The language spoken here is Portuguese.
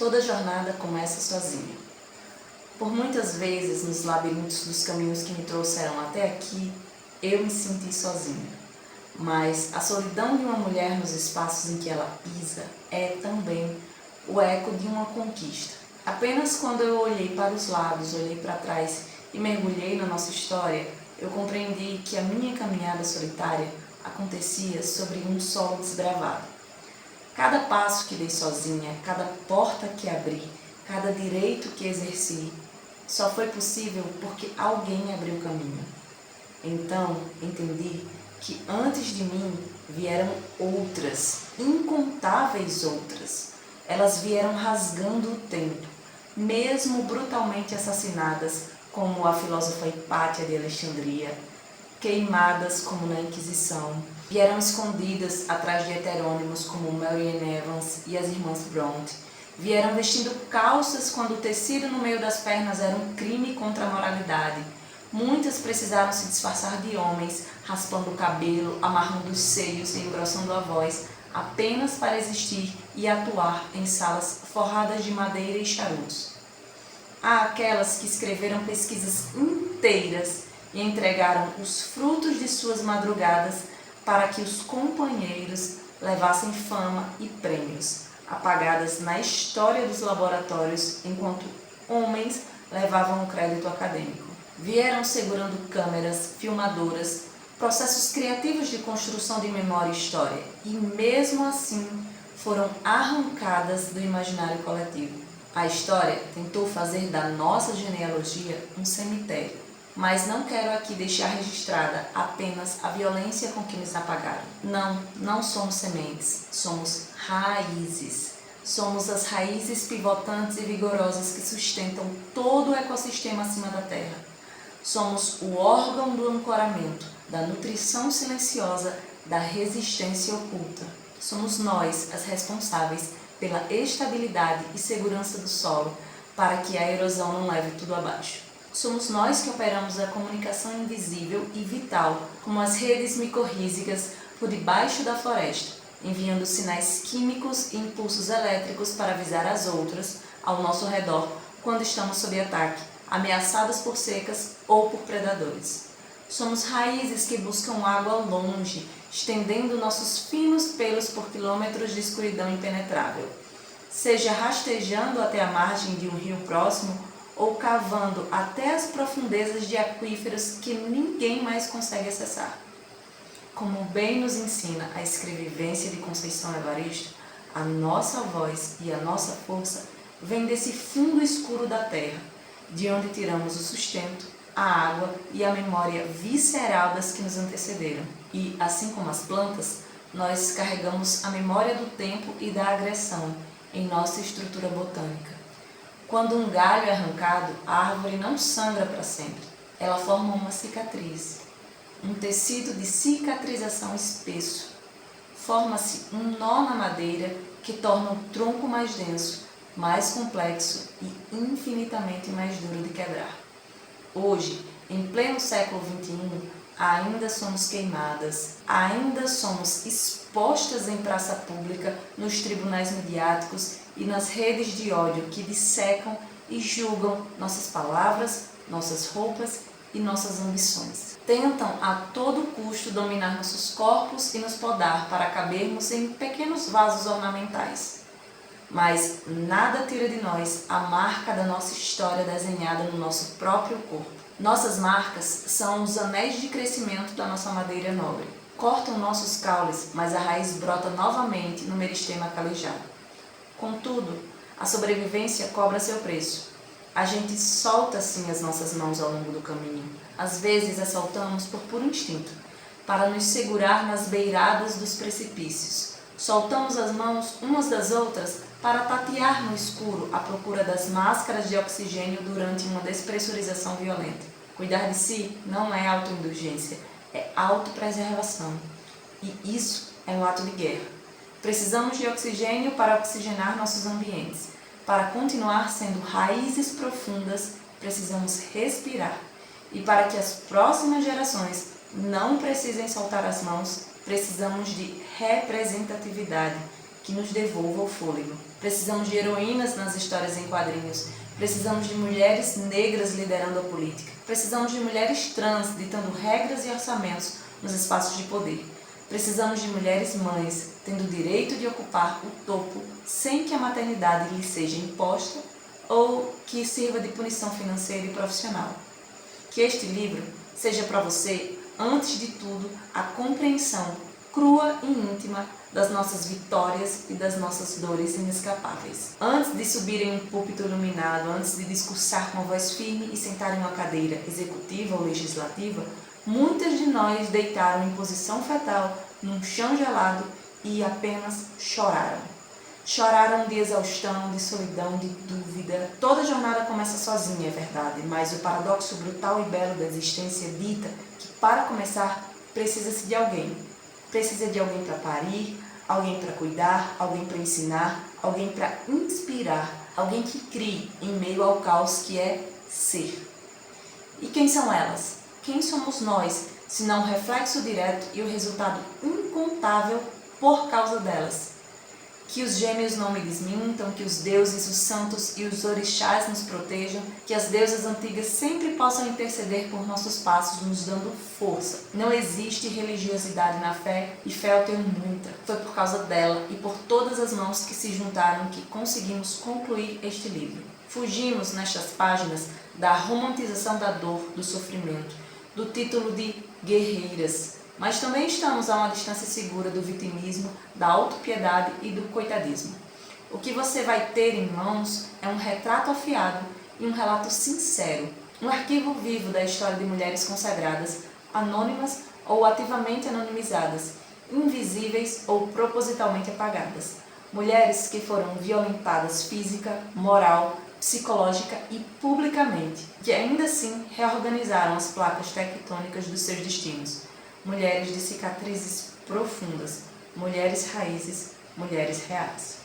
Toda jornada começa sozinha. Por muitas vezes, nos labirintos dos caminhos que me trouxeram até aqui, eu me senti sozinha. Mas a solidão de uma mulher nos espaços em que ela pisa é também o eco de uma conquista. Apenas quando eu olhei para os lados, olhei para trás e mergulhei na nossa história, eu compreendi que a minha caminhada solitária acontecia sobre um solo desbravado. Cada passo que dei sozinha, cada porta que abri, cada direito que exerci, só foi possível porque alguém abriu o caminho. Então, entendi que antes de mim vieram outras, incontáveis outras. Elas vieram rasgando o tempo, mesmo brutalmente assassinadas, como a filósofa Hipátia de Alexandria, queimadas como na Inquisição, vieram escondidas atrás de heterônimos como Marianne Evans e as irmãs Bronte, vieram vestindo calças quando o tecido no meio das pernas era um crime contra a moralidade. Muitas precisaram se disfarçar de homens, raspando o cabelo, amarrando os seios e engrossando a voz, apenas para existir e atuar em salas forradas de madeira e charutos. Há aquelas que escreveram pesquisas inteiras e entregaram os frutos de suas madrugadas para que os companheiros levassem fama e prêmios, apagadas na história dos laboratórios, enquanto homens levavam o crédito acadêmico. Vieram segurando câmeras, filmadoras, processos criativos de construção de memória e história, e mesmo assim foram arrancadas do imaginário coletivo. A história tentou fazer da nossa genealogia um cemitério, mas não quero aqui deixar registrada apenas a violência com que nos apagaram. Não somos sementes, somos raízes. Somos as raízes pivotantes e vigorosas que sustentam todo o ecossistema acima da Terra. Somos o órgão do ancoramento, da nutrição silenciosa, da resistência oculta. Somos nós as responsáveis pela estabilidade e segurança do solo, para que a erosão não leve tudo abaixo. Somos nós que operamos a comunicação invisível e vital, como as redes micorrízicas por debaixo da floresta, enviando sinais químicos e impulsos elétricos para avisar as outras ao nosso redor quando estamos sob ataque, ameaçadas por secas ou por predadores. Somos raízes que buscam água longe, estendendo nossos finos pelos por quilômetros de escuridão impenetrável, seja rastejando até a margem de um rio próximo ou cavando até as profundezas de aquíferos que ninguém mais consegue acessar. Como bem nos ensina a escrevivência de Conceição Evaristo, a nossa voz e a nossa força vem desse fundo escuro da terra, de onde tiramos o sustento, a água e a memória visceral das que nos antecederam. E, assim como as plantas, nós carregamos a memória do tempo e da agressão em nossa estrutura botânica. Quando um galho é arrancado, a árvore não sangra para sempre. Ela forma uma cicatriz, um tecido de cicatrização espesso. Forma-se um nó na madeira que torna o tronco mais denso, mais complexo e infinitamente mais duro de quebrar. Hoje, em pleno século XXI, ainda somos queimadas, ainda somos expostas em praça pública, nos tribunais midiáticos e nas redes de ódio que dissecam e julgam nossas palavras, nossas roupas e nossas ambições. Tentam a todo custo dominar nossos corpos e nos podar para cabermos em pequenos vasos ornamentais. Mas nada tira de nós a marca da nossa história desenhada no nosso próprio corpo. Nossas marcas são os anéis de crescimento da nossa madeira nobre. Cortam nossos caules, mas a raiz brota novamente no meristema calejado. Contudo, a sobrevivência cobra seu preço. A gente solta sim as nossas mãos ao longo do caminho. Às vezes as soltamos por puro instinto, para nos segurar nas beiradas dos precipícios. Soltamos as mãos umas das outras para tatear no escuro à procura das máscaras de oxigênio durante uma despressurização violenta. Cuidar de si não é autoindulgência, é autopreservação. E isso é um ato de guerra. Precisamos de oxigênio para oxigenar nossos ambientes. Para continuar sendo raízes profundas, precisamos respirar. E para que as próximas gerações não precisem soltar as mãos, precisamos de representatividade, que nos devolva o fôlego. Precisamos de heroínas nas histórias em quadrinhos. Precisamos de mulheres negras liderando a política. Precisamos de mulheres trans ditando regras e orçamentos nos espaços de poder. Precisamos de mulheres mães tendo o direito de ocupar o topo sem que a maternidade lhe seja imposta ou que sirva de punição financeira e profissional. Que este livro seja para você, antes de tudo, a compreensão crua e íntima das nossas vitórias e das nossas dores inescapáveis. Antes de subir em um púlpito iluminado, antes de discursar com a voz firme e sentar em uma cadeira executiva ou legislativa, muitas de nós deitaram em posição fetal num chão gelado e apenas choraram. Choraram de exaustão, de solidão, de dúvida. Toda jornada começa sozinha, é verdade, mas o paradoxo brutal e belo da existência dita que, para começar, precisa-se de alguém. Precisa de alguém para parir, alguém para cuidar, alguém para ensinar, alguém para inspirar, alguém que crie em meio ao caos que é ser. E quem são elas? Quem somos nós, se não o reflexo direto e o resultado incontável por causa delas? Que os gêmeos não me desmintam, que os deuses, os santos e os orixás nos protejam, que as deusas antigas sempre possam interceder por nossos passos, nos dando força. Não existe religiosidade na fé, e fé eu tenho muita. Foi por causa dela e por todas as mãos que se juntaram que conseguimos concluir este livro. Fugimos nestas páginas da romantização da dor, do sofrimento, do título de guerreiras, mas também estamos a uma distância segura do vitimismo, da autopiedade e do coitadismo. O que você vai ter em mãos é um retrato afiado e um relato sincero, um arquivo vivo da história de mulheres consagradas, anônimas ou ativamente anonimizadas, invisíveis ou propositalmente apagadas. Mulheres que foram violentadas física, moral, psicológica e publicamente, que ainda assim reorganizaram as placas tectônicas dos seus destinos. Mulheres de cicatrizes profundas, mulheres raízes, mulheres reais.